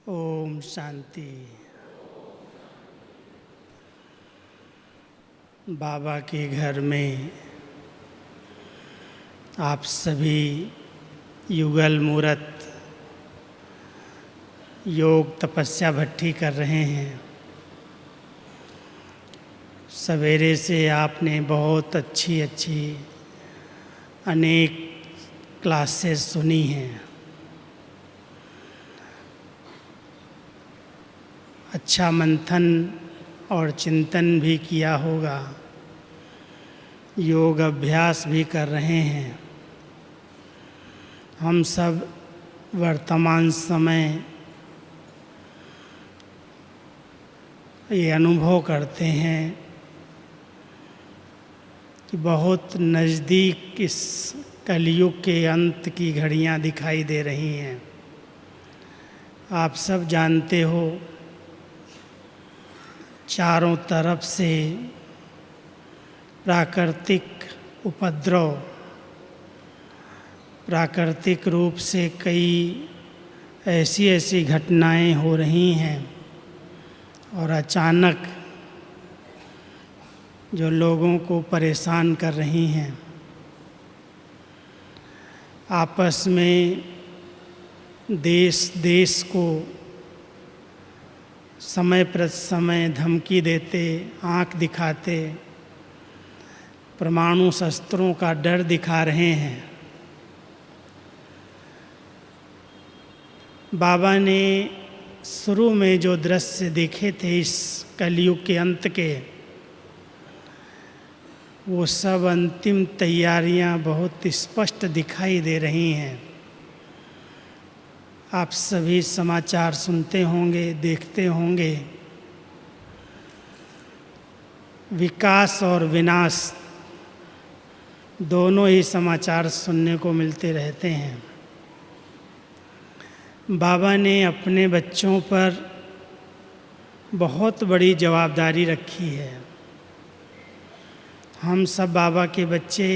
ओम शांति। बाबा के घर में आप सभी युगल मूरत योग तपस्या भट्ठी कर रहे हैं। सवेरे से आपने बहुत अच्छी अनेक क्लासेस सुनी हैं। अच्छा मंथन और चिंतन भी किया होगा। योग अभ्यास भी कर रहे हैं। हम सब वर्तमान समय ये अनुभव करते हैं कि बहुत नज़दीक इस कलयुग के अंत की घड़ियां दिखाई दे रही हैं। आप सब जानते हो, चारों तरफ से प्राकृतिक उपद्रव, प्राकृतिक रूप से कई ऐसी घटनाएं हो रही हैं और अचानक जो लोगों को परेशान कर रही हैं। आपस में देश को समय प्रति समय धमकी देते, आंख दिखाते, परमाणु शस्त्रों का डर दिखा रहे हैं। बाबा ने शुरू में जो दृश्य देखे थे इस कलयुग के अंत के, वो सब अंतिम तैयारियां बहुत स्पष्ट दिखाई दे रही हैं। आप सभी समाचार सुनते होंगे, देखते होंगे। विकास और विनाश दोनों ही समाचार सुनने को मिलते रहते हैं। बाबा ने अपने बच्चों पर बहुत बड़ी जवाबदारी रखी है। हम सब बाबा के बच्चे,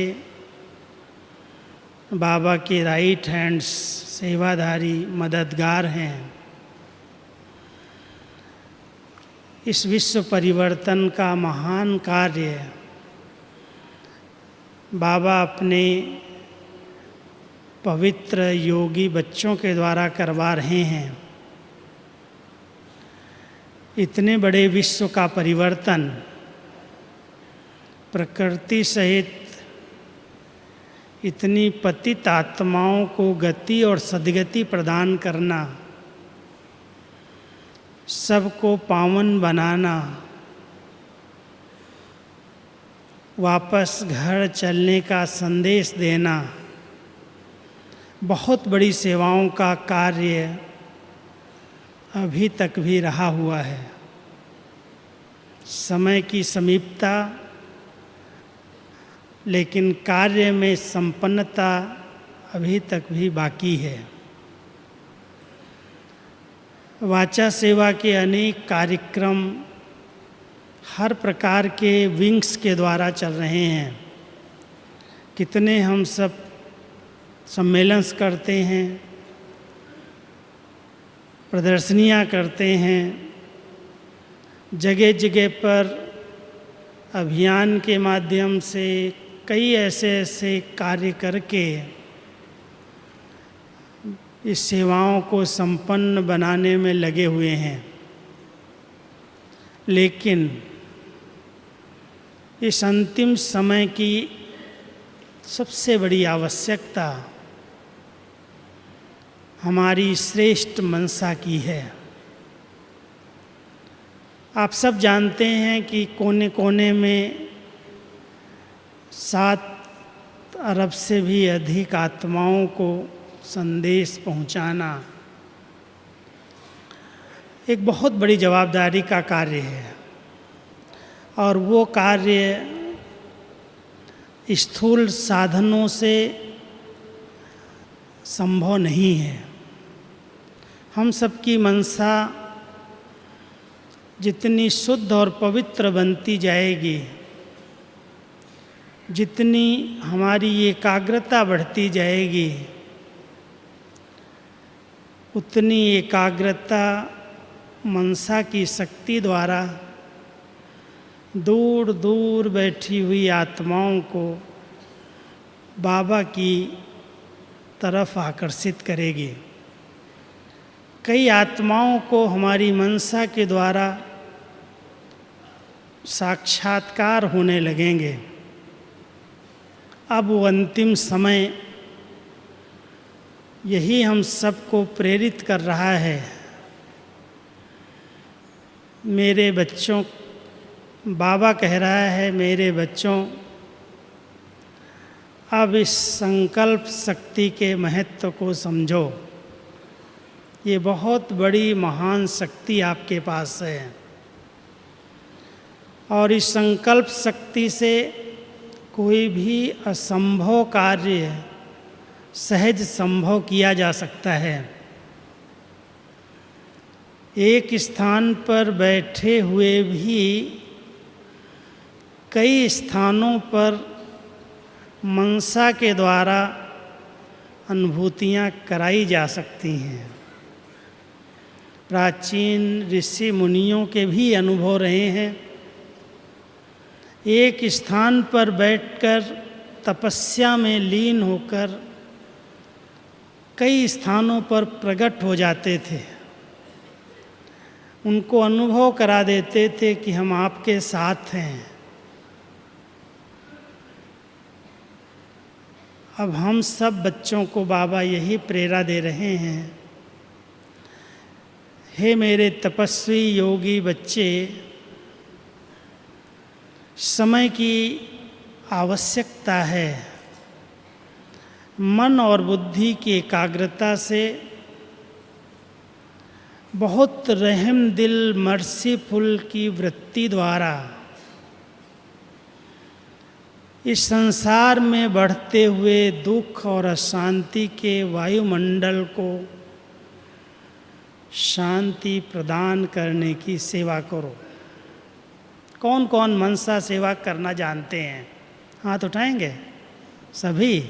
बाबा के राइट हैंड्स, सेवाधारी, मददगार हैं। इस विश्व परिवर्तन का महान कार्य बाबा अपने पवित्र योगी बच्चों के द्वारा करवा रहे हैं। इतने बड़े विश्व का परिवर्तन, प्रकृति सहित इतनी पतित आत्माओं को गति और सद्गति प्रदान करना, सबको पावन बनाना, वापस घर चलने का संदेश देना, बहुत बड़ी सेवाओं का कार्य अभी तक भी रहा हुआ है। समय की समीपता, लेकिन कार्य में संपन्नता अभी तक भी बाकी है। वाचा सेवा के अनेक कार्यक्रम हर प्रकार के विंग्स के द्वारा चल रहे हैं। कितने हम सब सम्मेलन करते हैं, प्रदर्शनियां करते हैं, जगह जगह पर अभियान के माध्यम से कई ऐसे कार्य करके इस सेवाओं को संपन्न बनाने में लगे हुए हैं। लेकिन इस अंतिम समय की सबसे बड़ी आवश्यकता हमारी श्रेष्ठ मनसा की है। आप सब जानते हैं कि कोने कोने में 7 अरब से भी अधिक आत्माओं को संदेश पहुंचाना एक बहुत बड़ी जवाबदारी का कार्य है। और वो कार्य स्थूल साधनों से संभव नहीं है। हम सबकी मनसा जितनी शुद्ध और पवित्र बनती जाएगी, जितनी हमारी एकाग्रता बढ़ती जाएगी, उतनी एकाग्रता मनसा की शक्ति द्वारा दूर दूर बैठी हुई आत्माओं को बाबा की तरफ आकर्षित करेगी। कई आत्माओं को हमारी मनसा के द्वारा साक्षात्कार होने लगेंगे। अब वो अंतिम समय यही हम सबको प्रेरित कर रहा है। मेरे बच्चों, बाबा कह रहा है, मेरे बच्चों, अब इस संकल्प शक्ति के महत्व को समझो। ये बहुत बड़ी महान शक्ति आपके पास है और इस संकल्प शक्ति से कोई भी असंभव कार्य सहज संभव किया जा सकता है। एक स्थान पर बैठे हुए भी कई स्थानों पर मनसा के द्वारा अनुभूतियाँ कराई जा सकती हैं। प्राचीन ऋषि मुनियों के भी अनुभव रहे हैं। एक स्थान पर बैठकर तपस्या में लीन होकर कई स्थानों पर प्रकट हो जाते थे। उनको अनुभव करा देते थे कि हम आपके साथ हैं। अब हम सब बच्चों को बाबा यही प्रेरणा दे रहे हैं। हे मेरे तपस्वी योगी बच्चे, समय की आवश्यकता है। मन और बुद्धि की एकाग्रता से बहुत रहम दिल मर्सीफुल की वृत्ति द्वारा इस संसार में बढ़ते हुए दुख और अशांति के वायुमंडल को शांति प्रदान करने की सेवा करो। कौन कौन मनसा सेवा करना जानते हैं? हाथ उठाएंगे? सभी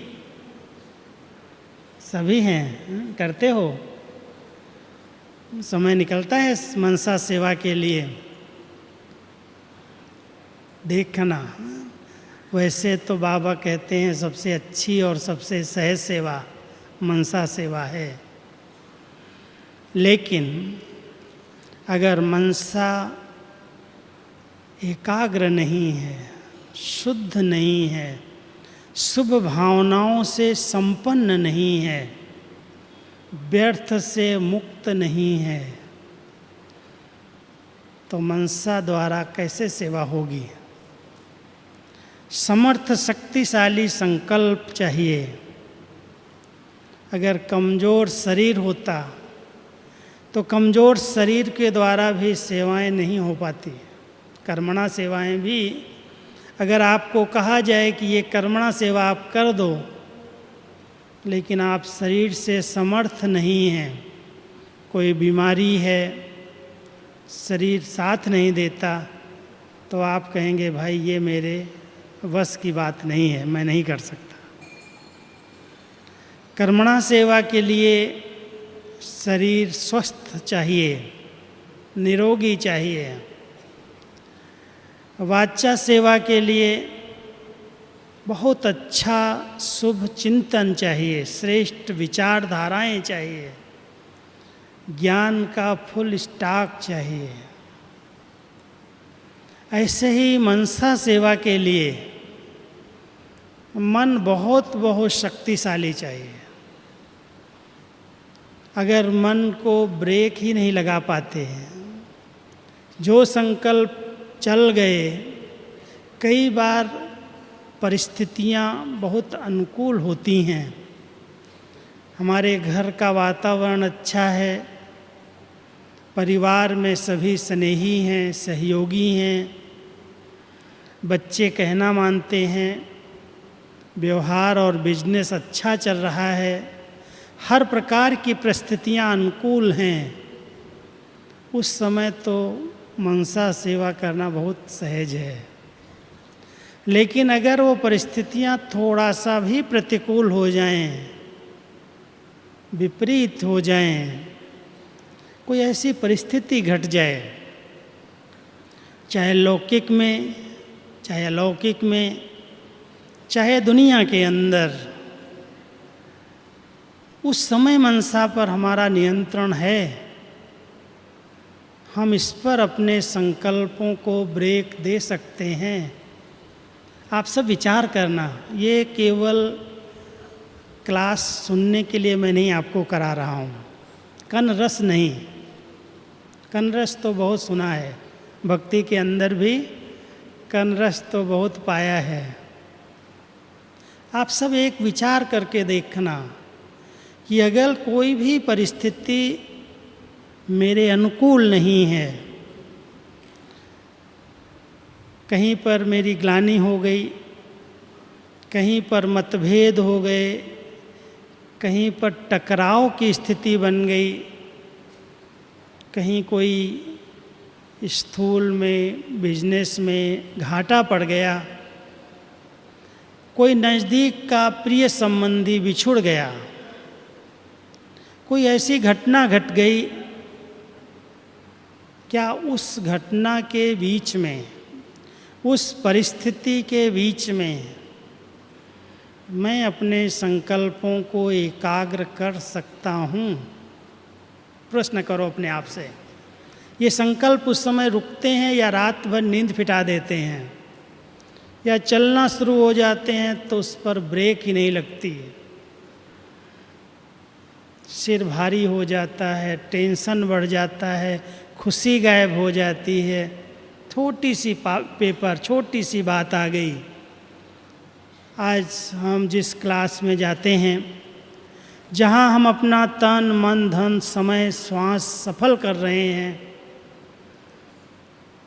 हैं? करते हो? समय निकलता है मनसा सेवा के लिए? देखना। वैसे तो बाबा कहते हैं सबसे अच्छी और सबसे सहज सेवा मनसा सेवा है, लेकिन अगर मनसा एकाग्र नहीं है, शुद्ध नहीं है, शुभ भावनाओं से संपन्न नहीं है, व्यर्थ से मुक्त नहीं है, तो मनसा द्वारा कैसे सेवा होगी? समर्थ शक्तिशाली संकल्प चाहिए। अगर कमज़ोर शरीर होता तो कमज़ोर शरीर के द्वारा भी सेवाएं नहीं हो पाती। कर्मणा सेवाएं भी अगर आपको कहा जाए कि ये कर्मणा सेवा आप कर दो, लेकिन आप शरीर से समर्थ नहीं हैं, कोई बीमारी है, शरीर साथ नहीं देता, तो आप कहेंगे भाई ये मेरे वश की बात नहीं है, मैं नहीं कर सकता। कर्मणा सेवा के लिए शरीर स्वस्थ चाहिए, निरोगी चाहिए। वाचा सेवा के लिए बहुत अच्छा शुभ चिंतन चाहिए, श्रेष्ठ विचारधाराएं चाहिए, ज्ञान का फुल स्टॉक चाहिए। ऐसे ही मनसा सेवा के लिए मन बहुत बहुत शक्तिशाली चाहिए। अगर मन को ब्रेक ही नहीं लगा पाते हैं, जो संकल्प चल गए, कई बार परिस्थितियाँ बहुत अनुकूल होती हैं। हमारे घर का वातावरण अच्छा है, परिवार में सभी स्नेही हैं, सहयोगी हैं, बच्चे कहना मानते हैं, व्यवहार और बिजनेस अच्छा चल रहा है, हर प्रकार की परिस्थितियाँ अनुकूल हैं। उस समय तो मनसा सेवा करना बहुत सहज है। लेकिन अगर वो परिस्थितियाँ थोड़ा सा भी प्रतिकूल हो जाएं, विपरीत हो जाएं, कोई ऐसी परिस्थिति घट जाए, चाहे लौकिक में, चाहे अलौकिक में, चाहे दुनिया के अंदर, उस समय मनसा पर हमारा नियंत्रण है। हम इस पर अपने संकल्पों को ब्रेक दे सकते हैं। आप सब विचार करना, ये केवल क्लास सुनने के लिए मैं नहीं आपको करा रहा हूँ, कन रस नहीं। कन रस तो बहुत सुना है, भक्ति के अंदर भी कन रस तो बहुत पाया है। आप सब एक विचार करके देखना कि अगर कोई भी परिस्थिति मेरे अनुकूल नहीं है, कहीं पर मेरी ग्लानि हो गई, कहीं पर मतभेद हो गए, कहीं पर टकराव की स्थिति बन गई, कहीं कोई स्थूल में बिजनेस में घाटा पड़ गया, कोई नज़दीक का प्रिय संबंधी बिछुड़ गया, कोई ऐसी घटना घट गई, क्या उस घटना के बीच में, उस परिस्थिति के बीच में मैं अपने संकल्पों को एकाग्र कर सकता हूँ? प्रश्न करो अपने आप से। ये संकल्प उस समय रुकते हैं या रात भर नींद फिटा देते हैं, या चलना शुरू हो जाते हैं तो उस पर ब्रेक ही नहीं लगती, सिर भारी हो जाता है, टेंशन बढ़ जाता है, खुशी गायब हो जाती है, छोटी सी पेपर, छोटी सी बात आ गई। आज हम जिस क्लास में जाते हैं, जहाँ हम अपना तन मन धन समय श्वास सफल कर रहे हैं,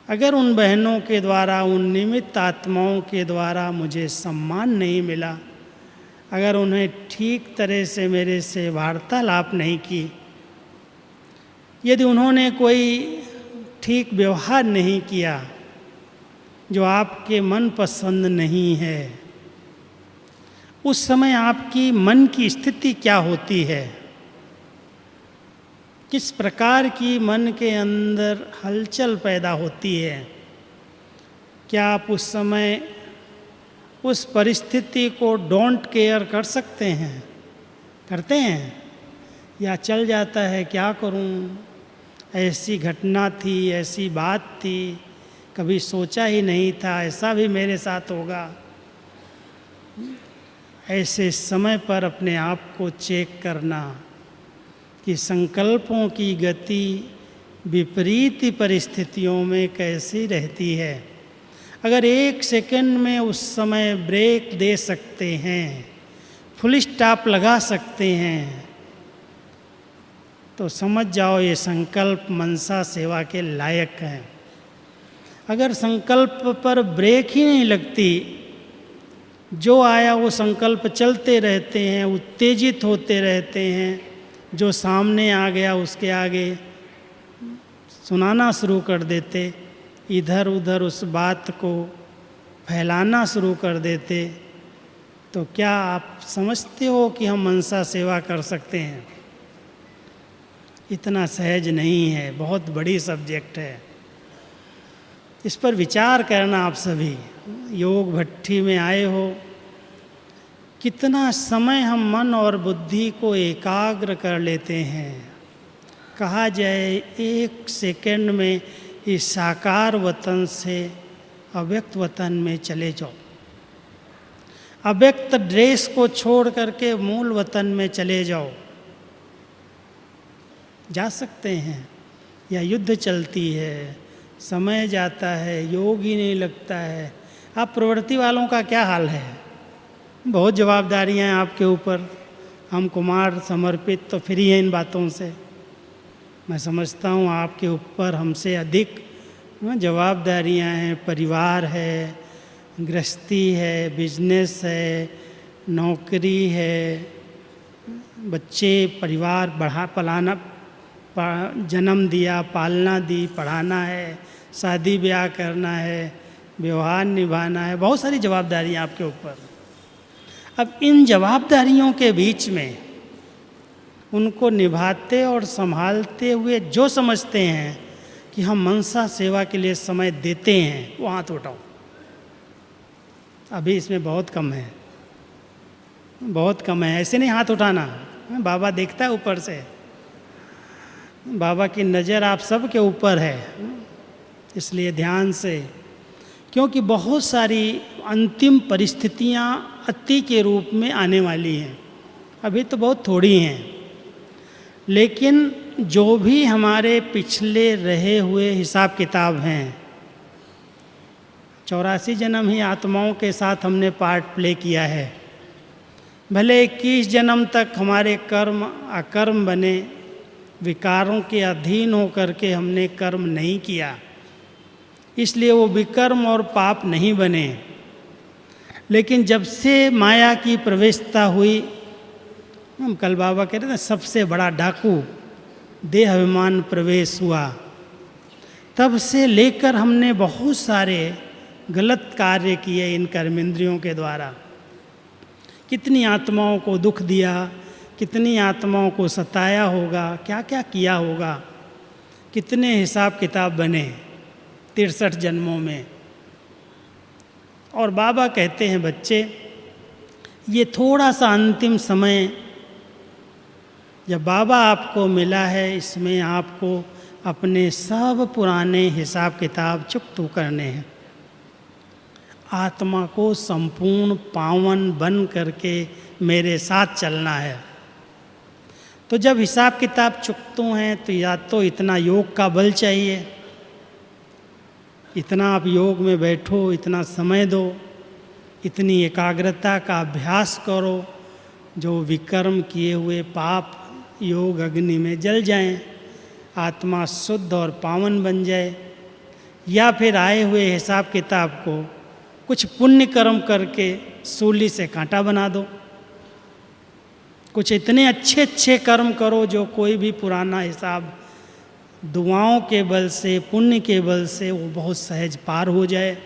अगर उन बहनों के द्वारा, उन निमित्त आत्माओं के द्वारा मुझे सम्मान नहीं मिला, अगर उन्हें ठीक तरह से मेरे से वार्तालाप नहीं की, यदि उन्होंने कोई ठीक व्यवहार नहीं किया जो आपके मन पसंद नहीं है, उस समय आपकी मन की स्थिति क्या होती है? किस प्रकार की मन के अंदर हलचल पैदा होती है? क्या आप उस समय उस परिस्थिति को डोंट केयर कर सकते हैं? करते हैं? या चल जाता है, क्या करूं, ऐसी घटना थी, ऐसी बात थी, कभी सोचा ही नहीं था ऐसा भी मेरे साथ होगा। ऐसे समय पर अपने आप को चेक करना कि संकल्पों की गति विपरीत परिस्थितियों में कैसी रहती है। अगर एक सेकंड में उस समय ब्रेक दे सकते हैं, फुल स्टॉप लगा सकते हैं, तो समझ जाओ ये संकल्प मनसा सेवा के लायक है। अगर संकल्प पर ब्रेक ही नहीं लगती, जो आया वो संकल्प चलते रहते हैं, उत्तेजित होते रहते हैं, जो सामने आ गया उसके आगे सुनाना शुरू कर देते, इधर उधर उस बात को फैलाना शुरू कर देते, तो क्या आप समझते हो कि हम मनसा सेवा कर सकते हैं? इतना सहज नहीं है, बहुत बड़ी सब्जेक्ट है। इस पर विचार करना आप सभी। योग भट्ठी में आए हो, कितना समय हम मन और बुद्धि को एकाग्र कर लेते हैं। कहा जाए एक सेकंड में इस साकार वतन से अव्यक्त वतन में चले जाओ, अव्यक्त ड्रेस को छोड़ करके मूल वतन में चले जाओ। जा सकते हैं? या युद्ध चलती है, समय जाता है, योग ही नहीं लगता है। आप प्रवृत्ति वालों का क्या हाल है? बहुत जवाबदारियां हैं आपके ऊपर। हम कुमार समर्पित तो फ्री हैं इन बातों से। मैं समझता हूँ आपके ऊपर हमसे अधिक जवाबदारियां हैं। परिवार है, गृहस्थी है, बिजनेस है, नौकरी है, बच्चे, परिवार पलाना, जन्म दिया, पालना दी, पढ़ाना है, शादी ब्याह करना है, व्यवहार निभाना है, बहुत सारी जवाबदारियां आपके ऊपर। अब इन जवाबदारियों के बीच में उनको निभाते और संभालते हुए जो समझते हैं कि हम मनसा सेवा के लिए समय देते हैं, वो हाथ उठाओ। अभी इसमें बहुत कम है, बहुत कम है। ऐसे नहीं हाथ उठाना, बाबा देखता है ऊपर से, बाबा की नज़र आप सब के ऊपर है, इसलिए ध्यान से, क्योंकि बहुत सारी अंतिम परिस्थितियाँ अति के रूप में आने वाली हैं। अभी तो बहुत थोड़ी हैं, लेकिन जो भी हमारे पिछले रहे हुए हिसाब किताब हैं, 84 जन्म ही आत्माओं के साथ हमने पार्ट प्ले किया है। भले 21 जन्म तक हमारे कर्म अकर्म बने, विकारों के अधीन होकर के हमने कर्म नहीं किया, इसलिए वो विकर्म और पाप नहीं बने। लेकिन जब से माया की प्रवेशता हुई, हम कल बाबा कह रहे थे सबसे बड़ा डाकू देह अभिमान प्रवेश हुआ, तब से लेकर हमने बहुत सारे गलत कार्य किए इन कर्मेंद्रियों के द्वारा। कितनी आत्माओं को दुख दिया, कितनी आत्माओं को सताया होगा, क्या क्या किया होगा, कितने हिसाब किताब बने 63 जन्मों में। और बाबा कहते हैं बच्चे, ये थोड़ा सा अंतिम समय जब बाबा आपको मिला है, इसमें आपको अपने सब पुराने हिसाब किताब चुकता करने हैं। आत्मा को संपूर्ण पावन बन करके मेरे साथ चलना है। तो जब हिसाब किताब चुकते हैं तो या तो इतना योग का बल चाहिए, इतना आप योग में बैठो, इतना समय दो, इतनी एकाग्रता का अभ्यास करो, जो विकर्म किए हुए पाप योग अग्नि में जल जाएं, आत्मा शुद्ध और पावन बन जाए। या फिर आए हुए हिसाब किताब को कुछ पुण्य कर्म करके सूली से कांटा बना दो। कुछ इतने अच्छे अच्छे कर्म करो जो कोई भी पुराना हिसाब दुआओं के बल से, पुण्य के बल से वो बहुत सहज पार हो जाए।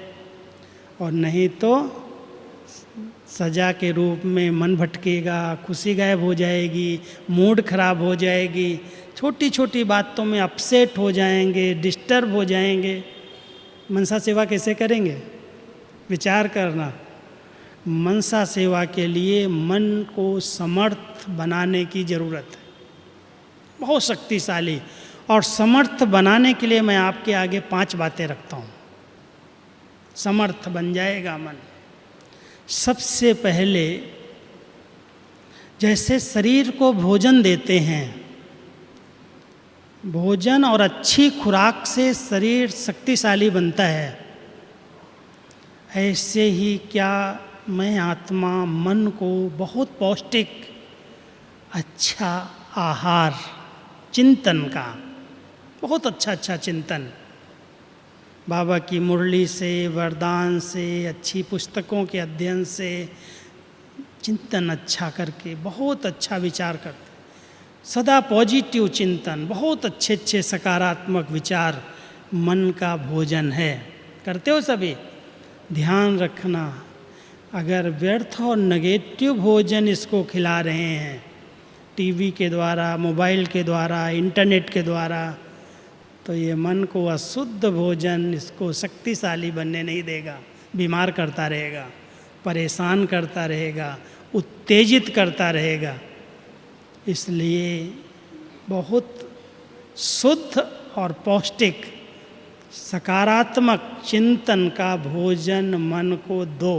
और नहीं तो सजा के रूप में मन भटकेगा, खुशी गायब हो जाएगी, मूड खराब हो जाएगी, छोटी छोटी बातों में अपसेट हो जाएंगे, डिस्टर्ब हो जाएंगे। मनसा सेवा कैसे करेंगे? विचार करना। मनसा सेवा के लिए मन को समर्थ बनाने की ज़रूरत है, बहुत शक्तिशाली। और समर्थ बनाने के लिए मैं आपके आगे 5 बातें रखता हूँ। समर्थ बन जाएगा मन। सबसे पहले, जैसे शरीर को भोजन देते हैं, भोजन और अच्छी खुराक से शरीर शक्तिशाली बनता है, ऐसे ही क्या मैं आत्मा मन को बहुत पौष्टिक अच्छा आहार, चिंतन का बहुत अच्छा चिंतन, बाबा की मुरली से, वरदान से, अच्छी पुस्तकों के अध्ययन से चिंतन अच्छा करके बहुत अच्छा विचार करते, सदा पॉजिटिव चिंतन, बहुत अच्छे अच्छे सकारात्मक विचार मन का भोजन है। करते हो सभी? ध्यान रखना, अगर व्यर्थ और नेगेटिव भोजन इसको खिला रहे हैं टीवी के द्वारा, मोबाइल के द्वारा, इंटरनेट के द्वारा, तो ये मन को अशुद्ध भोजन इसको शक्तिशाली बनने नहीं देगा, बीमार करता रहेगा, परेशान करता रहेगा, उत्तेजित करता रहेगा। इसलिए बहुत शुद्ध और पौष्टिक सकारात्मक चिंतन का भोजन मन को दो,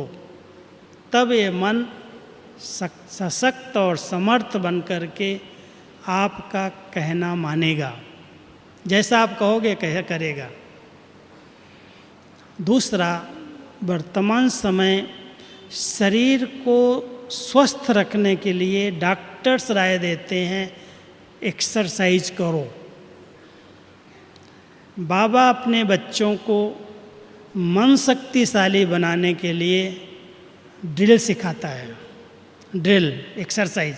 तब ये मन सशक्त और समर्थ बन करके आपका कहना मानेगा, जैसा आप कहोगे कह करेगा। दूसरा, वर्तमान समय शरीर को स्वस्थ रखने के लिए डॉक्टर्स राय देते हैं एक्सरसाइज करो। बाबा अपने बच्चों को मन शक्तिशाली बनाने के लिए ड्रिल सिखाता है, ड्रिल एक्सरसाइज।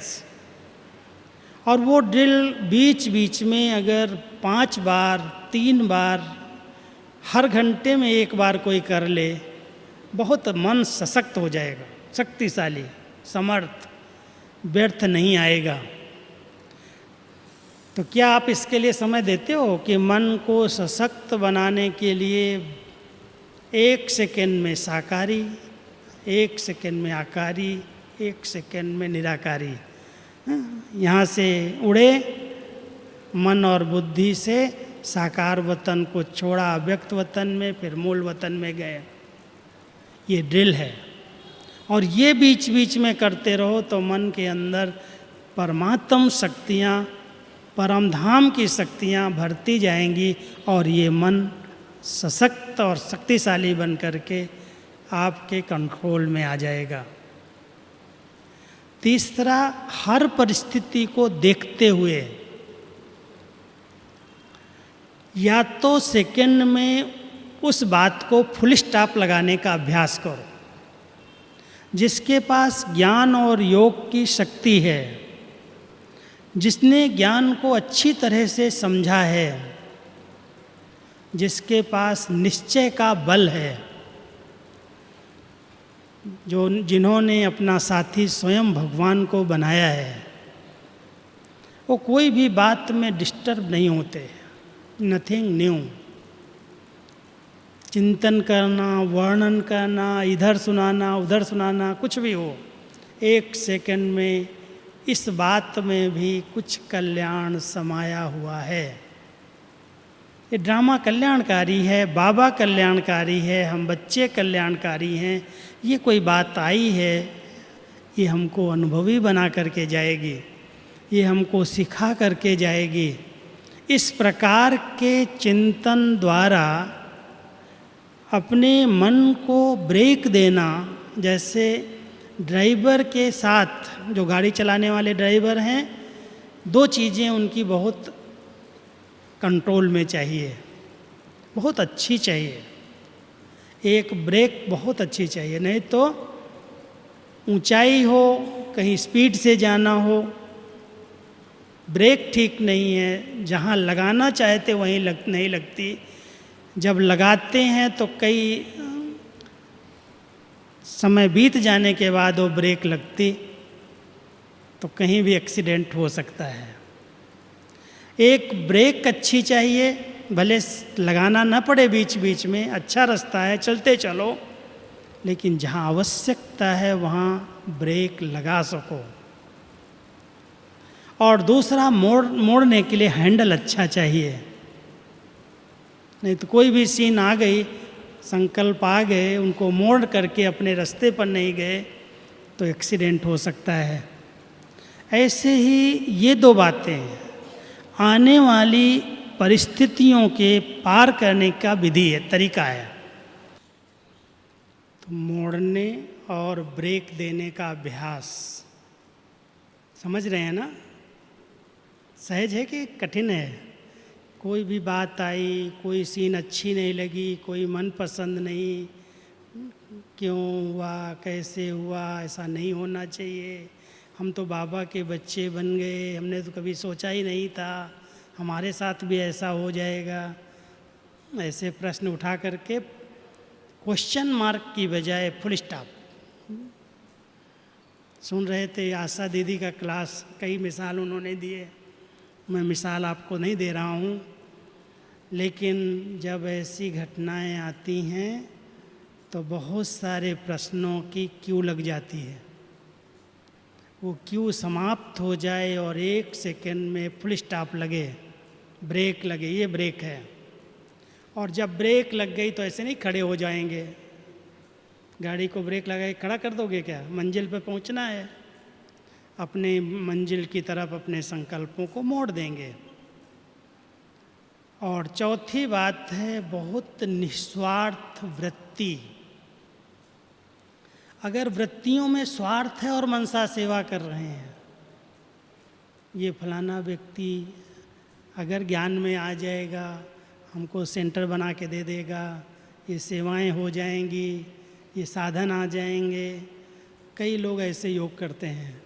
और वो ड्रिल बीच बीच में अगर 5 बार 3 बार हर घंटे में 1 बार कोई कर ले, बहुत मन सशक्त हो जाएगा, शक्तिशाली, समर्थ, व्यर्थ नहीं आएगा। तो क्या आप इसके लिए समय देते हो कि मन को सशक्त बनाने के लिए 1 सेकंड में साकारी, 1 सेकंड में आकारी, 1 सेकंड में निराकारी, यहाँ से उड़े, मन और बुद्धि से साकार वतन को छोड़ा, अव्यक्त वतन में, फिर मूल वतन में गए। ये ड्रिल है। और ये बीच बीच में करते रहो तो मन के अंदर परमात्म शक्तियाँ, परम धाम की शक्तियाँ भरती जाएंगी और ये मन सशक्त और शक्तिशाली बन करके आपके कंट्रोल में आ जाएगा। तीसरा, हर परिस्थिति को देखते हुए या तो सेकंड में उस बात को फुल स्टॉप लगाने का अभ्यास करो। जिसके पास ज्ञान और योग की शक्ति है, जिसने ज्ञान को अच्छी तरह से समझा है, जिसके पास निश्चय का बल है, जिन्होंने अपना साथी स्वयं भगवान को बनाया है, वो कोई भी बात में डिस्टर्ब नहीं होते। Nothing new. चिंतन करना, वर्णन करना, इधर सुनाना, उधर सुनाना, कुछ भी हो, 1 सेकंड में इस बात में भी कुछ कल्याण समाया हुआ है। ये ड्रामा कल्याणकारी है, बाबा कल्याणकारी है, हम बच्चे कल्याणकारी हैं। ये कोई बात आई है, ये हमको अनुभवी बना करके जाएगी, ये हमको सिखा करके जाएगी। इस प्रकार के चिंतन द्वारा अपने मन को ब्रेक देना, जैसे ड्राइवर के साथ, जो गाड़ी चलाने वाले ड्राइवर हैं, 2 चीज़ें उनकी बहुत कंट्रोल में चाहिए, बहुत अच्छी चाहिए। एक ब्रेक बहुत अच्छी चाहिए, नहीं तो ऊंचाई हो, कहीं स्पीड से जाना हो, ब्रेक ठीक नहीं है, जहाँ लगाना चाहते वहीं नहीं लगती। जब लगाते हैं तो कई समय बीत जाने के बाद वो ब्रेक लगती, तो कहीं भी एक्सीडेंट हो सकता है। एक ब्रेक अच्छी चाहिए, भले लगाना ना पड़े बीच बीच में, अच्छा रास्ता है, चलते चलो, लेकिन जहाँ आवश्यकता है वहाँ ब्रेक लगा सको। और दूसरा, मोड़ने के लिए हैंडल अच्छा चाहिए, नहीं तो कोई भी सीन आ गई, संकल्प आ गए, उनको मोड़ करके अपने रास्ते पर नहीं गए तो एक्सीडेंट हो सकता है। ऐसे ही ये 2 बातें आने वाली परिस्थितियों के पार करने का विधि है, तरीका है। तो मोड़ने और ब्रेक देने का अभ्यास, समझ रहे हैं ना? सहज है कि कठिन है? कोई भी बात आई, कोई सीन अच्छी नहीं लगी, कोई मन पसंद नहीं, क्यों हुआ, कैसे हुआ, ऐसा नहीं होना चाहिए, हम तो बाबा के बच्चे बन गए, हमने तो कभी सोचा ही नहीं था हमारे साथ भी ऐसा हो जाएगा। ऐसे प्रश्न उठा करके क्वेश्चन मार्क की बजाय फुल स्टॉप। सुन रहे थे आशा दीदी का क्लास, कई मिसाल उन्होंने दिए, मैं मिसाल आपको नहीं दे रहा हूँ, लेकिन जब ऐसी घटनाएं आती हैं तो बहुत सारे प्रश्नों की क्यू लग जाती है। वो क्यू समाप्त हो जाए और 1 सेकंड में फुल स्टॉप लगे, ब्रेक लगे, ये ब्रेक है। और जब ब्रेक लग गई तो ऐसे नहीं खड़े हो जाएंगे, गाड़ी को ब्रेक लगा के खड़ा कर दोगे क्या? मंजिल पे पहुंचना है, अपने मंजिल की तरफ अपने संकल्पों को मोड़ देंगे। और चौथी बात है बहुत निस्वार्थ वृत्ति। अगर वृत्तियों में स्वार्थ है और मनसा सेवा कर रहे हैं, ये फलाना व्यक्ति अगर ज्ञान में आ जाएगा, हमको सेंटर बना के दे देगा, ये सेवाएं हो जाएंगी, ये साधन आ जाएंगे, कई लोग ऐसे योग करते हैं।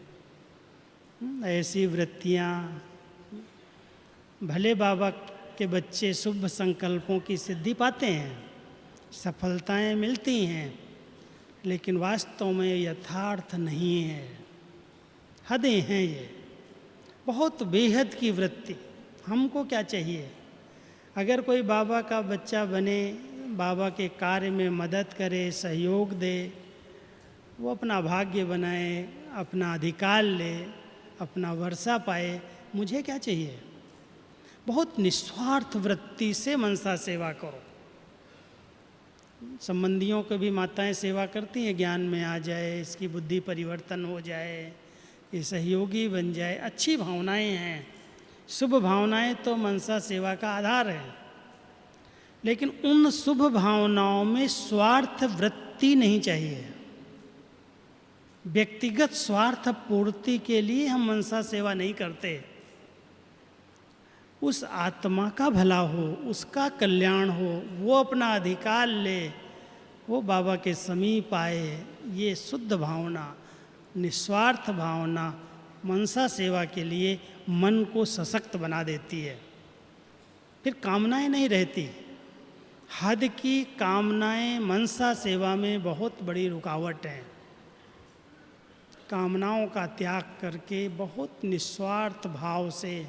ऐसी वृत्तियाँ, भले बाबा के बच्चे शुभ संकल्पों की सिद्धि पाते हैं, सफलताएं मिलती हैं, लेकिन वास्तव में यथार्थ नहीं है, हदें हैं ये, बहुत बेहद की वृत्ति। हमको क्या चाहिए? अगर कोई बाबा का बच्चा बने, बाबा के कार्य में मदद करे, सहयोग दे, वो अपना भाग्य बनाए, अपना अधिकार ले, अपना वर्षा पाए, मुझे क्या चाहिए? बहुत निस्वार्थ वृत्ति से मनसा सेवा करो। संबंधियों को भी माताएं सेवा करती हैं, ज्ञान में आ जाए, इसकी बुद्धि परिवर्तन हो जाए, ये सहयोगी बन जाए, अच्छी भावनाएं हैं, शुभ भावनाएं तो मनसा सेवा का आधार है। लेकिन उन शुभ भावनाओं में स्वार्थ वृत्ति नहीं चाहिए। व्यक्तिगत स्वार्थ पूर्ति के लिए हम मनसा सेवा नहीं करते। उस आत्मा का भला हो, उसका कल्याण हो, वो अपना अधिकार ले, वो बाबा के समीप आए, ये शुद्ध भावना, निस्वार्थ भावना मनसा सेवा के लिए मन को सशक्त बना देती है। फिर कामनाएं नहीं रहती। हद की कामनाएं मनसा सेवा में बहुत बड़ी रुकावट हैं। कामनाओं का त्याग करके बहुत निस्वार्थ भाव से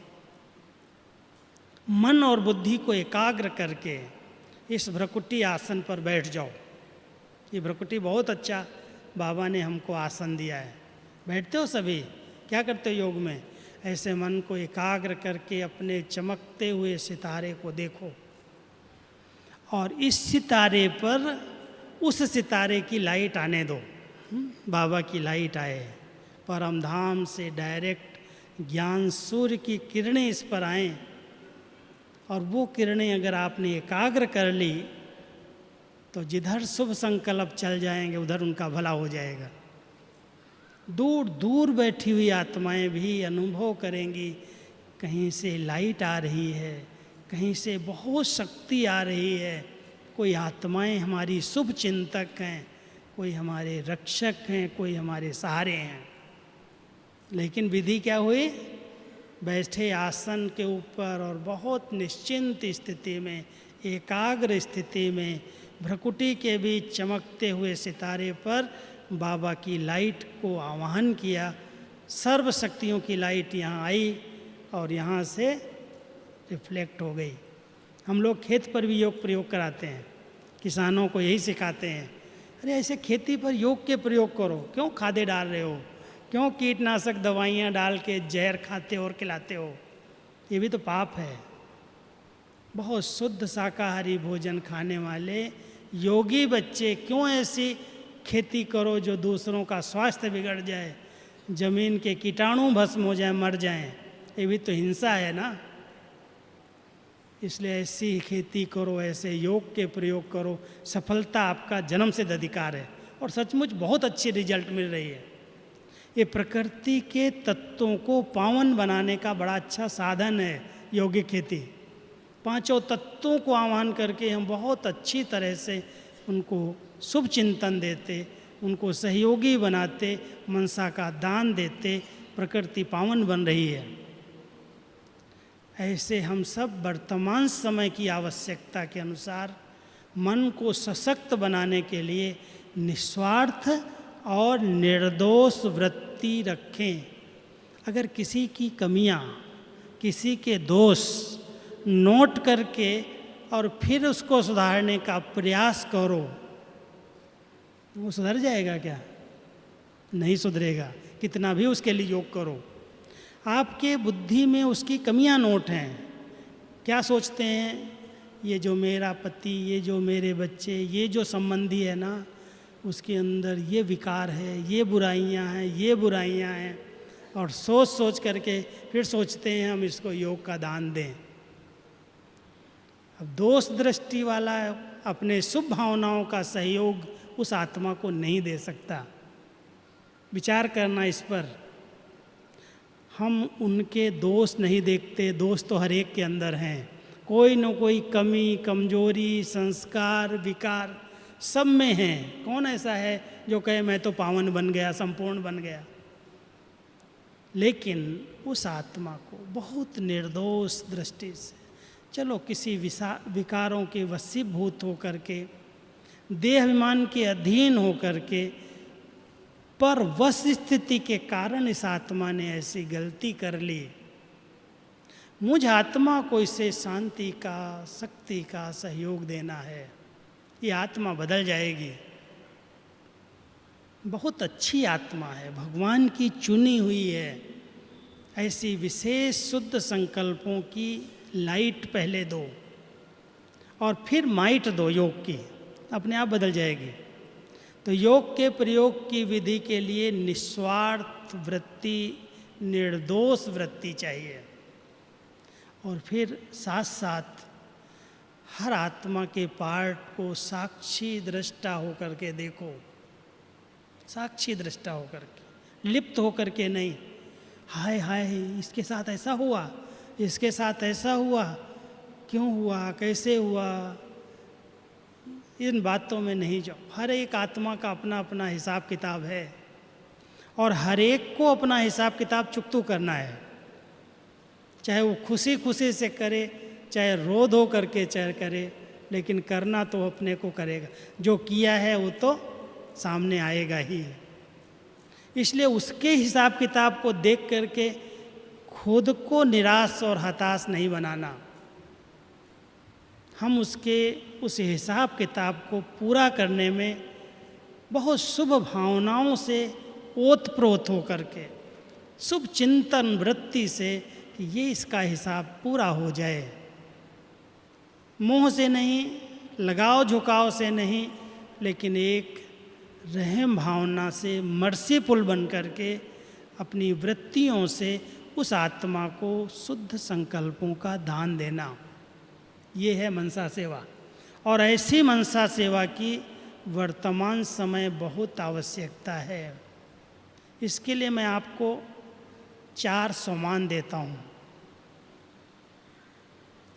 मन और बुद्धि को एकाग्र करके इस भ्रकुटी आसन पर बैठ जाओ। ये भ्रकुटी बहुत अच्छा बाबा ने हमको आसन दिया है। बैठते हो सभी? क्या करते हो योग में? ऐसे मन को एकाग्र करके अपने चमकते हुए सितारे को देखो और इस सितारे पर उस सितारे की लाइट आने दो। बाबा की लाइट आए, परम धाम से डायरेक्ट ज्ञान सूर्य की किरणें इस पर आएं, और वो किरणें अगर आपने एकाग्र कर ली तो जिधर शुभ संकल्प चल जाएंगे उधर उनका भला हो जाएगा। दूर दूर बैठी हुई आत्माएं भी अनुभव करेंगी, कहीं से लाइट आ रही है, कहीं से बहुत शक्ति आ रही है। कोई आत्माएं हमारी शुभ चिंतक हैं, कोई हमारे रक्षक हैं, कोई हमारे सहारे हैं। लेकिन विधि क्या हुई? बैठे आसन के ऊपर और बहुत निश्चिंत स्थिति में, एकाग्र स्थिति में, भ्रकुटी के बीच चमकते हुए सितारे पर बाबा की लाइट को आवाहन किया। सर्व शक्तियों की लाइट यहाँ आई और यहाँ से रिफ्लेक्ट हो गई। हम लोग खेत पर भी योग प्रयोग कराते हैं, किसानों को यही सिखाते हैं, अरे ऐसे खेती पर योग के प्रयोग करो, क्यों खादे डाल रहे हो, क्यों कीटनाशक दवाइयाँ डाल के जहर खाते और खिलाते हो, ये भी तो पाप है। बहुत शुद्ध शाकाहारी भोजन खाने वाले योगी बच्चे क्यों ऐसी खेती करो जो दूसरों का स्वास्थ्य बिगड़ जाए, जमीन के कीटाणु भस्म हो जाए, मर जाएं, ये भी तो हिंसा है ना। इसलिए ऐसी खेती करो, ऐसे योग के प्रयोग करो, सफलता आपका जन्म सिद्ध अधिकार है और सचमुच बहुत अच्छी रिजल्ट मिल रही है। ये प्रकृति के तत्वों को पावन बनाने का बड़ा अच्छा साधन है योगिक खेती। पांचों तत्वों को आह्वान करके हम बहुत अच्छी तरह से उनको शुभ चिंतन देते, उनको सहयोगी बनाते, मनसा का दान देते, प्रकृति पावन बन रही है। ऐसे हम सब वर्तमान समय की आवश्यकता के अनुसार मन को सशक्त बनाने के लिए निस्वार्थ और निर्दोष वृत्ति रखें। अगर किसी की कमियां, किसी के दोष नोट करके और फिर उसको सुधारने का प्रयास करो, वो सुधर जाएगा क्या? नहीं सुधरेगा, कितना भी उसके लिए योग करो। आपके बुद्धि में उसकी कमियां नोट हैं। क्या सोचते हैं? ये जो मेरा पति, ये जो मेरे बच्चे, ये जो संबंधी है ना, उसके अंदर ये विकार है, ये बुराइयां हैं, ये बुराइयां हैं, और सोच सोच करके फिर सोचते हैं हम इसको योग का दान दें। अब दोष दृष्टि वाला अपने शुभ भावनाओं का सहयोग उस आत्मा को नहीं दे सकता। विचार करना इस पर। हम उनके दोष नहीं देखते, दोष तो हर एक के अंदर हैं। कोई न कोई कमी, कमजोरी, संस्कार, विकार सब में हैं। कौन ऐसा है जो कहे मैं तो पावन बन गया, संपूर्ण बन गया? लेकिन उस आत्मा को बहुत निर्दोष दृष्टि से, चलो किसी विकारों के वशीभूत होकर के, देहाभिमान के अधीन होकर के, पर वश स्थिति के कारण इस आत्मा ने ऐसी गलती कर ली। मुझ आत्मा को इसे शांति का, शक्ति का सहयोग देना है। ये आत्मा बदल जाएगी। बहुत अच्छी आत्मा है, भगवान की चुनी हुई है। ऐसी विशेष शुद्ध संकल्पों की लाइट पहले दो और फिर माइट दो योग की, अपने आप बदल जाएगी। तो योग के प्रयोग की विधि के लिए निस्वार्थ वृत्ति, निर्दोष वृत्ति चाहिए। और फिर साथ साथ हर आत्मा के पार्ट को साक्षी दृष्टा होकर के देखो, साक्षी दृष्टा होकर के, लिप्त होकर के नहीं। हाय हाय इसके साथ ऐसा हुआ, इसके साथ ऐसा हुआ, क्यों हुआ, कैसे हुआ, इन बातों में नहीं जाओ। हर एक आत्मा का अपना अपना हिसाब किताब है और हर एक को अपना हिसाब किताब चुकतू करना है। चाहे वो खुशी खुशी से करे, चाहे रो धो करके चाहे करे, लेकिन करना तो अपने को करेगा। जो किया है वो तो सामने आएगा ही। इसलिए उसके हिसाब किताब को देख करके खुद को निराश और हताश नहीं बनाना। हम उसके उस हिसाब किताब को पूरा करने में बहुत शुभ भावनाओं से ओतप्रोत हो करके, शुभ चिंतन वृत्ति से कि ये इसका हिसाब पूरा हो जाए, मोह से नहीं, लगाव झुकाव से नहीं, लेकिन एक रहम भावना से मर्सीफुल बन करके अपनी वृत्तियों से उस आत्मा को शुद्ध संकल्पों का दान देना। ये है मनसा सेवा। और ऐसी मनसा सेवा की वर्तमान समय बहुत आवश्यकता है। इसके लिए मैं आपको 4 सोमान देता हूँ।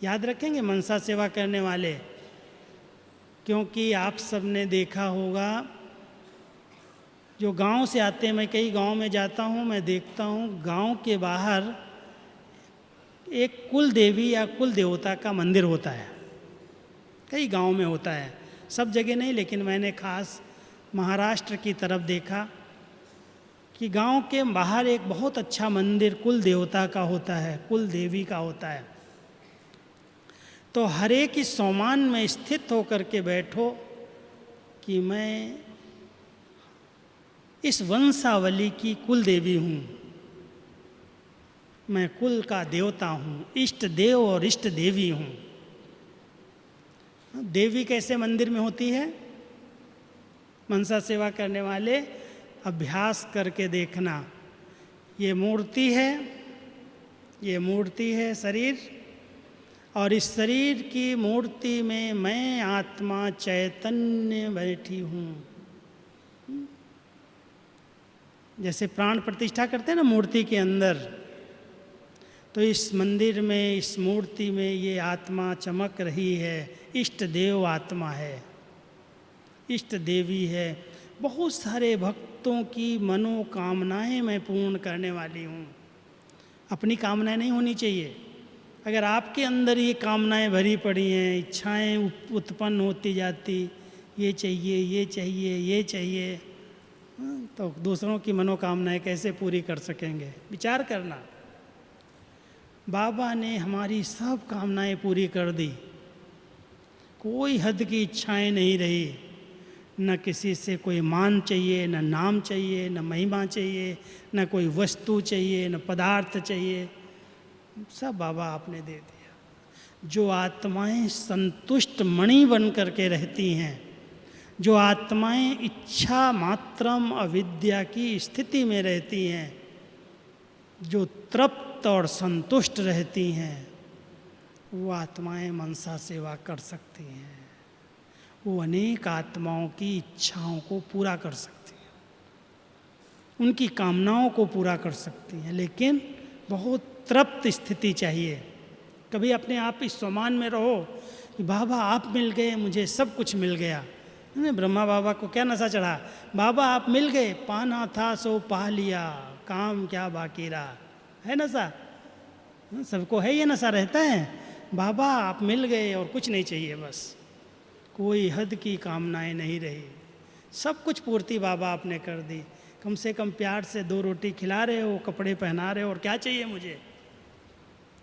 याद रखेंगे मनसा सेवा करने वाले, क्योंकि आप सबने देखा होगा जो गांव से आते हैं, मैं कई गांव में जाता हूँ, मैं देखता हूँ गांव के बाहर एक कुल देवी या कुल देवता का मंदिर होता है। कई गांव में होता है, सब जगह नहीं, लेकिन मैंने खास महाराष्ट्र की तरफ देखा कि गांव के बाहर एक बहुत अच्छा मंदिर कुल देवता का होता है, कुल देवी का होता है। तो हर एक इस सोमान में स्थित होकर के बैठो कि मैं इस वंशावली की कुल देवी हूँ, मैं कुल का देवता हूँ, इष्ट देव और इष्ट देवी हूँ। देवी कैसे मंदिर में होती है? मनसा सेवा करने वाले अभ्यास करके देखना। ये मूर्ति है, ये मूर्ति है शरीर, और इस शरीर की मूर्ति में मैं आत्मा चैतन्य बैठी हूँ। जैसे प्राण प्रतिष्ठा करते हैं ना मूर्ति के अंदर, तो इस मंदिर में, इस मूर्ति में ये आत्मा चमक रही है। इष्ट देव आत्मा है, इष्ट देवी है। बहुत सारे भक्तों की मनोकामनाएं मैं पूर्ण करने वाली हूँ। अपनी कामनाएं नहीं होनी चाहिए। अगर आपके अंदर ये कामनाएं भरी पड़ी हैं, इच्छाएं उत्पन्न होती जाती, ये चाहिए, ये चाहिए, ये चाहिए, तो दूसरों की मनोकामनाएं कैसे पूरी कर सकेंगे? विचार करना। बाबा ने हमारी सब कामनाएं पूरी कर दी, कोई हद की इच्छाएं नहीं रही। न किसी से कोई मान चाहिए, न नाम चाहिए, न महिमा चाहिए, न कोई वस्तु चाहिए, न पदार्थ चाहिए, सब बाबा आपने दे दिया। जो आत्माएं संतुष्ट मणि बन करके रहती हैं, जो आत्माएं इच्छा मात्रम अविद्या की स्थिति में रहती हैं, जो तृप्त और संतुष्ट रहती हैं, वो आत्माएं मनसा सेवा कर सकती हैं। वो अनेक आत्माओं की इच्छाओं को पूरा कर सकती हैं, उनकी कामनाओं को पूरा कर सकती हैं, लेकिन बहुत तृप्त स्थिति चाहिए। कभी अपने आप इस सम्मान में रहो कि बाबा आप मिल गए, मुझे सब कुछ मिल गया। ब्रह्मा बाबा को क्या नशा चढ़ा? बाबा आप मिल गए, पाना था सो पा लिया, काम क्या बाकी रहा, है नशा? सबको है ये नशा, रहता है। बाबा आप मिल गए और कुछ नहीं चाहिए, बस कोई हद की कामनाएं नहीं रही, सब कुछ पूर्ति बाबा आपने कर दी। कम से कम प्यार से 2 रोटी खिला रहे हो, कपड़े पहना रहे हो, और क्या चाहिए मुझे?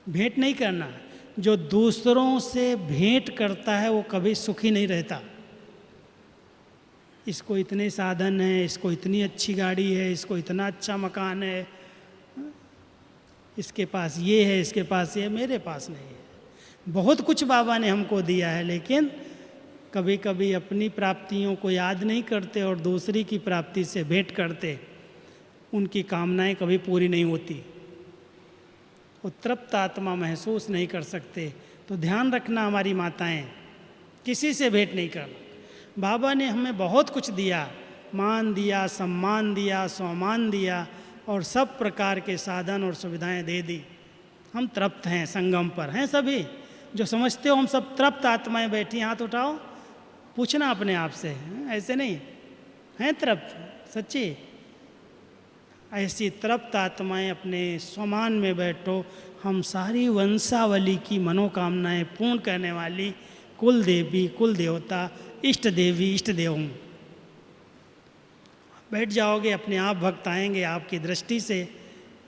भेंट नहीं करना। जो दूसरों से भेंट करता है वो कभी सुखी नहीं रहता। इसको इतने साधन हैं, इसको इतनी अच्छी गाड़ी है, इसको इतना अच्छा मकान है, इसके पास ये है, इसके पास ये है, मेरे पास नहीं है। बहुत कुछ बाबा ने हमको दिया है, लेकिन कभी कभी अपनी प्राप्तियों को याद नहीं करते और दूसरी की प्राप्ति से भेंट करते, उनकी कामनाएं कभी पूरी नहीं होती, वो तृप्त आत्मा महसूस नहीं कर सकते। तो ध्यान रखना हमारी माताएं, किसी से भेंट नहीं करना। बाबा ने हमें बहुत कुछ दिया, मान दिया, सम्मान दिया, स्वमान दिया और सब प्रकार के साधन और सुविधाएं दे दी। हम तृप्त हैं, संगम पर हैं सभी। जो समझते हो हम सब तृप्त आत्माएं बैठी, हाथ उठाओ, पूछना अपने आप से, ऐसे नहीं हैं तृप्त, सच्ची। ऐसी तृप्त आत्माएं अपने स्वमान में बैठो। हम सारी वंशावली की मनोकामनाएं पूर्ण करने वाली कुल देवी, कुल देवता, इष्ट देवी, इष्ट देव हूँ। बैठ जाओगे, अपने आप भक्त आएंगे आपकी दृष्टि से,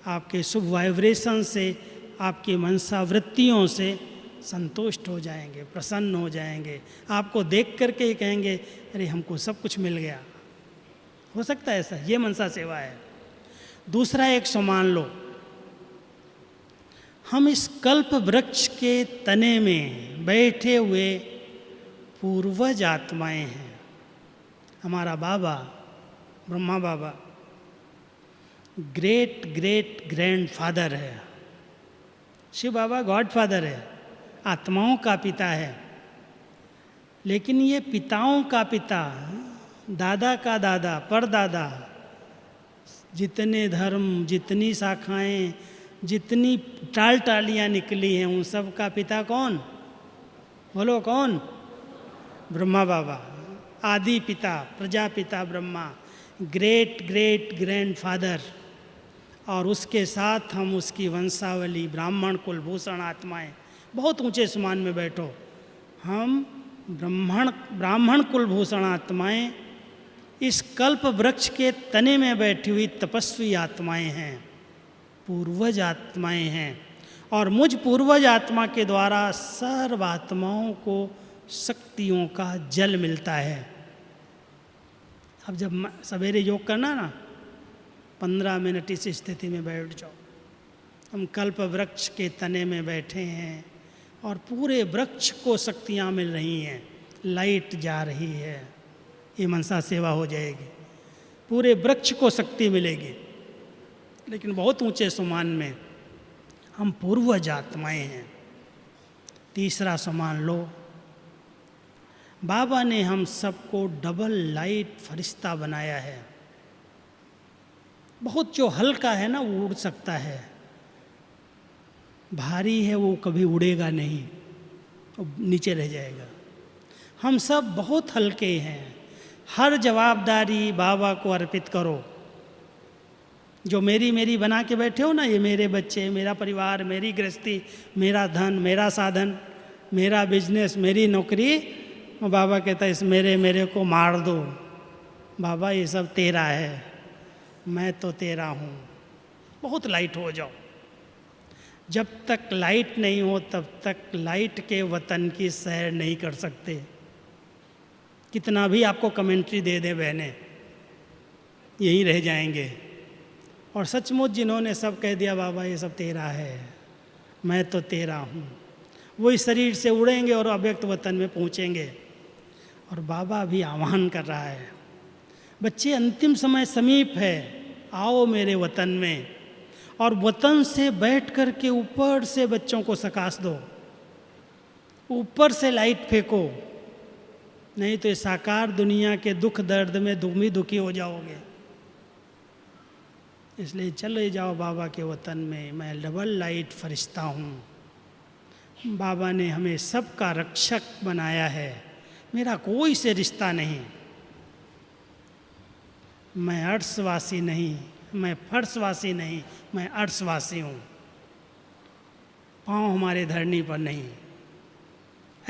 आपके शुभ वाइब्रेशन से, आपकी मनसावृत्तियों से संतुष्ट हो जाएंगे, प्रसन्न हो जाएंगे। आपको देख करके ही कहेंगे अरे हमको सब कुछ मिल गया। हो सकता है ऐसा, ये मनसा सेवा है। दूसरा एक सम्मान लो। हम इस कल्प वृक्ष के तने में बैठे हुए पूर्वज आत्माएं हैं। हमारा बाबा ब्रह्मा बाबा ग्रेट ग्रेट ग्रैंड फादर है। शिव बाबा गॉड फादर है, आत्माओं का पिता है। लेकिन ये पिताओं का पिता, दादा का दादा, परदादा, जितने धर्म, जितनी शाखाएं, जितनी टाल टालियाँ निकली हैं, उन सब का पिता कौन? बोलो कौन? ब्रह्मा बाबा, आदि पिता, Prajapita Brahma, great great grand father. और उसके साथ हम उसकी वंशावली ब्राह्मण कुलभूषण आत्माएं, बहुत ऊंचे समान में बैठो। हम ब्राह्मण कुलभूषण आत्माएं इस कल्प वृक्ष के तने में बैठी हुई तपस्वी आत्माएं हैं, पूर्वज आत्माएं हैं। और मुझ पूर्वज आत्मा के द्वारा सर्व आत्माओं को शक्तियों का जल मिलता है। अब जब सवेरे योग करना ना, 15 मिनट इस स्थिति में बैठ जाओ। हम कल्प वृक्ष के तने में बैठे हैं और पूरे वृक्ष को शक्तियाँ मिल रही हैं, लाइट जा रही है, ये मनसा सेवा हो जाएगी। पूरे वृक्ष को शक्ति मिलेगी। लेकिन बहुत ऊंचे सम्मान में हम पूर्वज आत्माएं हैं। तीसरा सम्मान लो, बाबा ने हम सबको डबल लाइट फरिश्ता बनाया है। बहुत जो हल्का है ना वो उड़ सकता है, भारी है वो कभी उड़ेगा नहीं, वो नीचे रह जाएगा। हम सब बहुत हल्के हैं। हर जवाबदारी बाबा को अर्पित करो। जो मेरी मेरी बना के बैठे हो ना, ये मेरे बच्चे, मेरा परिवार, मेरी गृहस्थी, मेरा धन, मेरा साधन, मेरा बिजनेस, मेरी नौकरी, बाबा कहता है इस मेरे को मार दो। बाबा ये सब तेरा है, मैं तो तेरा हूँ। बहुत लाइट हो जाओ। जब तक लाइट नहीं हो तब तक लाइट के वतन की सैर नहीं कर सकते। कितना भी आपको कमेंट्री दे दे बहनें, यहीं रह जाएंगे। और सचमुच जिन्होंने सब कह दिया बाबा ये सब तेरा है, मैं तो तेरा हूँ, वो इस शरीर से उड़ेंगे और अव्यक्त वतन में पहुँचेंगे। और बाबा भी आह्वान कर रहा है, बच्चे अंतिम समय समीप है, आओ मेरे वतन में। और वतन से बैठ कर के ऊपर से बच्चों को सकाश दो, ऊपर से लाइट फेंको, नहीं तो इस साकार दुनिया के दुख दर्द में दुखी हो जाओगे। इसलिए चले जाओ बाबा के वतन में। मैं डबल लाइट फरिश्ता हूँ। बाबा ने हमें सबका रक्षक बनाया है। मेरा कोई से रिश्ता नहीं। मैं अर्शवासी नहीं, मैं फर्शवासी नहीं, मैं अर्शवासी हूँ। पाँव हमारे धरनी पर नहीं।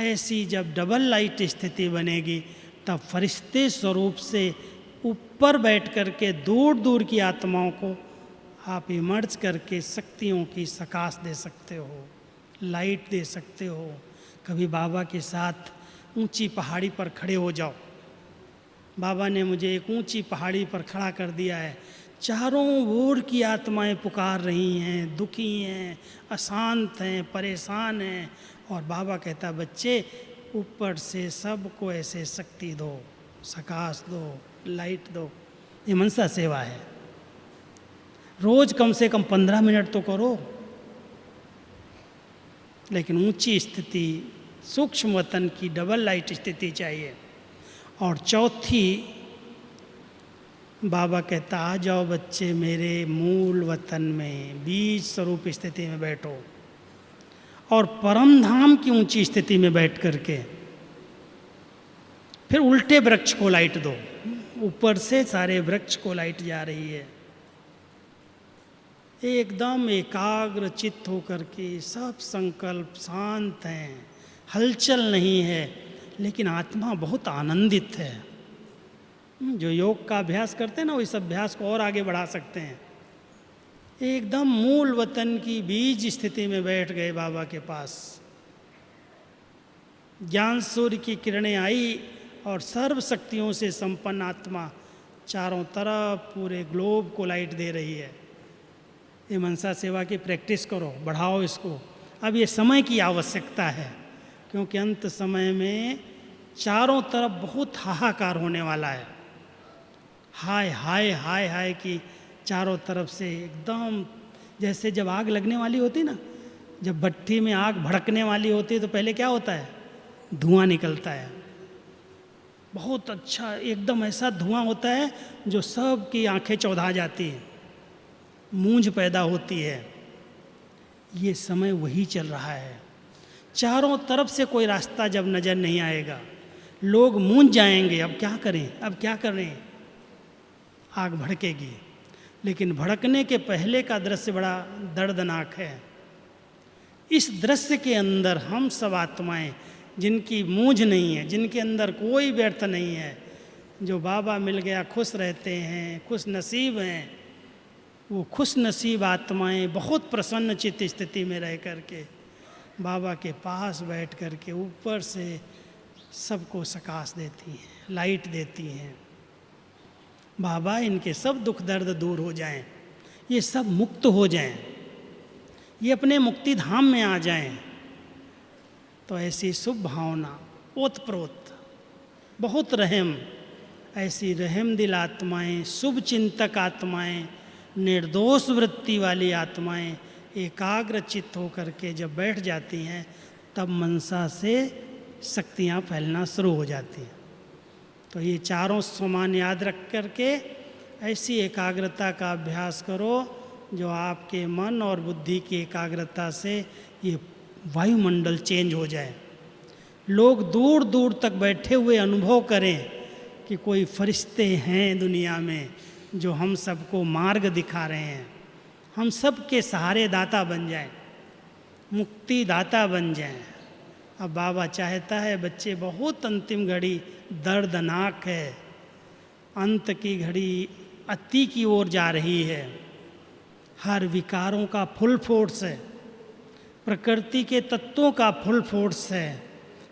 ऐसी जब डबल लाइट स्थिति बनेगी तब फरिश्ते स्वरूप से ऊपर बैठ कर के दूर दूर की आत्माओं को आप इमर्ज करके शक्तियों की सकाश दे सकते हो, लाइट दे सकते हो। कभी बाबा के साथ ऊंची पहाड़ी पर खड़े हो जाओ। बाबा ने मुझे एक ऊंची पहाड़ी पर खड़ा कर दिया है, चारों ओर की आत्माएं पुकार रही हैं, दुखी हैं, अशांत हैं, परेशान हैं, और बाबा कहता बच्चे ऊपर से सबको ऐसे शक्ति दो, सकाश दो, लाइट दो। ये मनसा सेवा है। रोज कम से कम 15 मिनट तो करो। लेकिन ऊंची स्थिति, सूक्ष्म वतन की डबल लाइट स्थिति चाहिए। और चौथी, बाबा कहता आ जाओ बच्चे मेरे मूल वतन में, बीज स्वरूप स्थिति में बैठो, और परम धाम की ऊंची स्थिति में बैठ करके फिर उल्टे वृक्ष को लाइट दो। ऊपर से सारे वृक्ष को लाइट जा रही है। एकदम एकाग्र चित्त होकर के, सब संकल्प शांत हैं, हलचल नहीं है, लेकिन आत्मा बहुत आनंदित है। जो योग का अभ्यास करते हैं ना, वो इस अभ्यास को और आगे बढ़ा सकते हैं। एकदम मूल वतन की बीज स्थिति में बैठ गए बाबा के पास। ज्ञान सूर्य की किरणें आई और सर्व शक्तियों से संपन्न आत्मा चारों तरफ पूरे ग्लोब को लाइट दे रही है। ये मनसा सेवा की प्रैक्टिस करो, बढ़ाओ इसको। अब ये समय की आवश्यकता है, क्योंकि अंत समय में चारों तरफ बहुत हाहाकार होने वाला है। हाय हाय हाय हाय की चारों तरफ से एकदम, जैसे जब आग लगने वाली होती ना, जब भट्ठी में आग भड़कने वाली होती है तो पहले क्या होता है, धुआं निकलता है। बहुत अच्छा एकदम ऐसा धुआं होता है जो सब की आंखें चौधा जाती हैं, मूंझ पैदा होती है। ये समय वही चल रहा है। चारों तरफ से कोई रास्ता जब नज़र नहीं आएगा, लोग मूंझ जाएंगे, अब क्या करें, अब क्या करें। आग भड़केगी, लेकिन भड़कने के पहले का दृश्य बड़ा दर्दनाक है। इस दृश्य के अंदर हम सब आत्माएं जिनकी मूंझ नहीं है, जिनके अंदर कोई व्यर्थ नहीं है, जो बाबा मिल गया खुश रहते हैं, खुश नसीब हैं, वो खुश नसीब आत्माएं बहुत प्रसन्न चित्त स्थिति में रह करके बाबा के पास बैठ करके ऊपर से सबको सकाश देती हैं, लाइट देती हैं। बाबा इनके सब दुख दर्द दूर हो जाएं, ये सब मुक्त हो जाएं, ये अपने मुक्ति धाम में आ जाएं। तो ऐसी शुभ भावना, ओतप्रोत, बहुत रहम, ऐसी रहम दिल आत्माएं, शुभ चिंतक आत्माएं, निर्दोष वृत्ति वाली आत्माएं एकाग्र चित्त होकर के जब बैठ जाती हैं, तब मनसा से शक्तियाँ फैलना शुरू हो जाती हैं। तो ये चारों समान याद रख करके ऐसी एकाग्रता का अभ्यास करो जो आपके मन और बुद्धि की एकाग्रता से ये वायुमंडल चेंज हो जाए। लोग दूर दूर तक बैठे हुए अनुभव करें कि कोई फरिश्ते हैं दुनिया में जो हम सबको मार्ग दिखा रहे हैं। हम सब के सहारे दाता बन जाएं, मुक्ति दाता बन जाएं। अब बाबा चाहता है बच्चे, बहुत अंतिम घड़ी दर्दनाक है, अंत की घड़ी अति की ओर जा रही है। हर विकारों का फुल फोर्स है, प्रकृति के तत्वों का फुल फोर्स है,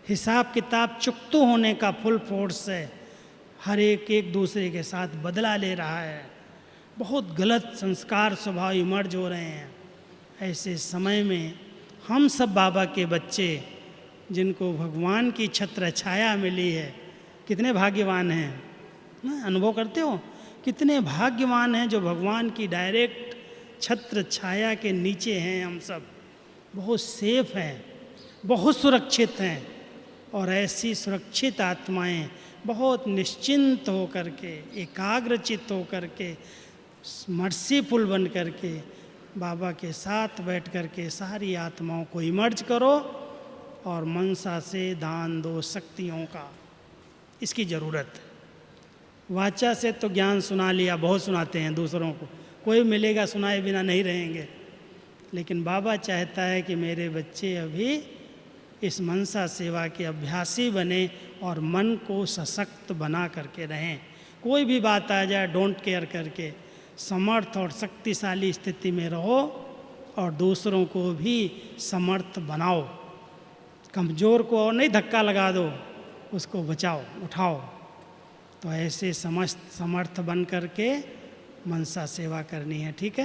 हिसाब किताब चुकतो होने का फुल फोर्स है। हर एक दूसरे के साथ बदला ले रहा है, बहुत गलत संस्कार स्वभाव इमर्ज हो रहे हैं। ऐसे समय में हम सब बाबा के बच्चे जिनको भगवान की छत्र छाया मिली है, कितने भाग्यवान हैं। अनुभव करते हो कितने भाग्यवान हैं जो भगवान की डायरेक्ट छत्र छाया के नीचे हैं। हम सब बहुत सेफ हैं, बहुत सुरक्षित हैं। और ऐसी सुरक्षित आत्माएं बहुत निश्चिंत हो करके, एकाग्रचित्त हो करके, मर्सीफुल बन करके बाबा के साथ बैठ करके सारी आत्माओं को इमर्ज करो और मनसा से दान दो शक्तियों का। इसकी ज़रूरत है। वाचा से तो ज्ञान सुना लिया, बहुत सुनाते हैं दूसरों को, कोई मिलेगा सुनाए बिना नहीं रहेंगे। लेकिन बाबा चाहता है कि मेरे बच्चे अभी इस मनसा सेवा के अभ्यासी बने और मन को सशक्त बना करके रहें। कोई भी बात आ जाए डोंट केयर करके, समर्थ और शक्तिशाली स्थिति में रहो और दूसरों को भी समर्थ बनाओ। कमज़ोर को और नहीं धक्का लगा दो, उसको बचाओ, उठाओ। तो ऐसे समस्त समर्थ बन करके मनसा सेवा करनी है, ठीक है।